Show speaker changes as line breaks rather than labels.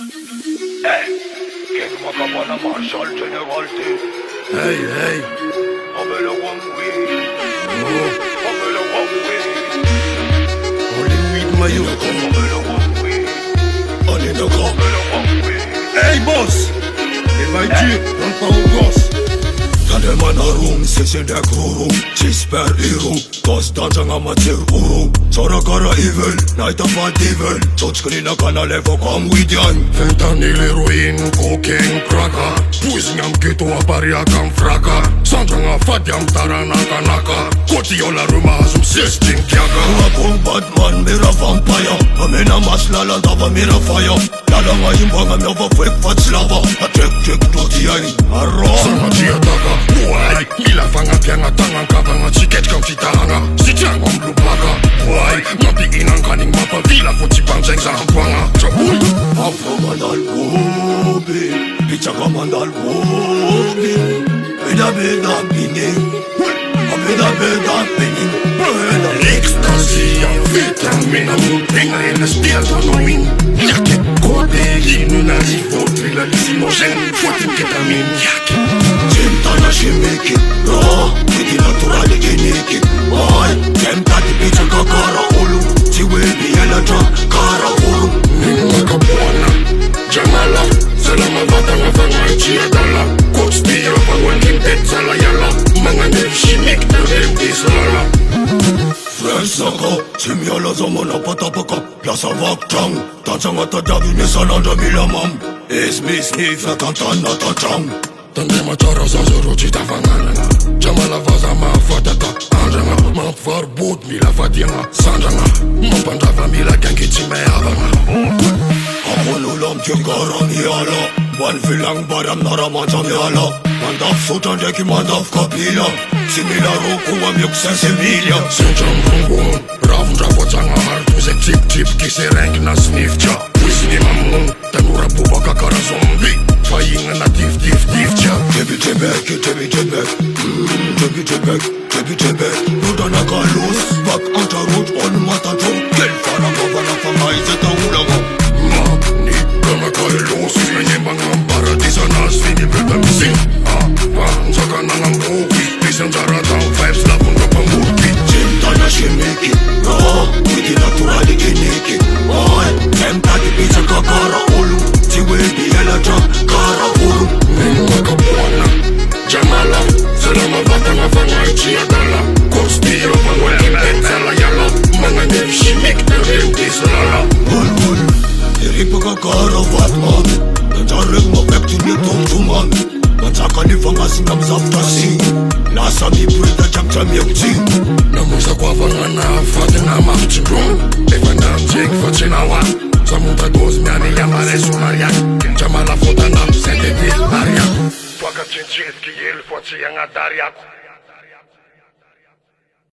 King Makapana Marshal General T.
Hey.
Abela Wangwi. Abela Wangwi.
Only weed my youth.
Abela Wangwi.
Only the go.
Abela Wangwi.
Hey boss. MIG, don't power boss. Tande mana room, sisi dek room. Chisper iru, tos danjang amateur uru. Sora kara evil, night of a devil. Totskri na kana levo kom widyan. Fentanyl, heroin, cocaine, cracker. Poison am keto aparia kam fraka. Sanjang a fadyam tara naka. Koti yola ruma azum sisting kiaka. Akong Batman, mira vampire. Amena maslala dava mira fire. Lala nga imbanga meva fake fat slava. A check to the eye. Arro. Sama chia taka. Why? Mila fanga pianga tangan kapanga chiket kam fitanga. Sitiang om lupaka. Why? Mati inang kaning mapa vila foti pangseng sa hampanga. Chabuy. Afro mandal wobi. Pichaka mandal wobi. Beda bining. Beda bining. Ecstasy, vitamina, pengarena stiatonomin. Yake, codeine, nazi, fortrilla, limogen, fortin ketamin. Yake. Tentana shimiki, raw, with naturali geniki. Why? Tempati picha kakara ulu. Tiwebi elata, kara ulu. Makapwana, jamala. Selama vatanga vanga chiadala. Kotspira pagwanim tetzala yala. Manganev shimik, narev islala. Sako, simyala zamana patapaka. Plasa vaktang, tachanga tadavi nesalanda milamam. Esmi snifa tantana tachang. Tande machara zazoro chita vangana. Jamala vaza ma fatata. Anjanga, ma farbot mila fadianga. Sanjanga, ma pandava mila gangi chime avanga. Aponulam tjungaram yala. Wan vilang baram naramata yala. Mandaf sotan deki mandaf kapila. Simila roku am yuk sensimilia. Senjam rungun, ravun ravotsanga hartuze tip kise rank na snifcha. Wisni mamun, tanura buba kakara zombi. Fainga na tif cha. Tebi tebek. Nudana kalus, bak antarut on matantong. Kel fara gavana famai zeta ulago. Ma, ni kama kalus, menyembang ambara disanas vini betamisi. Panzaka nangambuki. Sanjara tau vibes la pun kapang murki. Tentana shimiki, raw, with naturali geniki. Why? Tempati pizza kakara ulu. Tiwebi elata, kara ulu. Minu makapwana, jamala. Selama vatanga vanga chiadala. Kostiro pangwalim tetzala yala. Manganev shimik, narev islala. Bul, iripa kakara vatman. Nanjareng mafekti ni tongtuman. Mansaka ni fanga singam zaftasi. Nasa mi pulta jam yukti. Namusa kwa vangana fatina mafchibron. Evana mjek fachinawa. Samunta goz miani yamare sumariak. Jamala fotana senteti ariak. Twaka chinchet ki yel fachi yang adariak.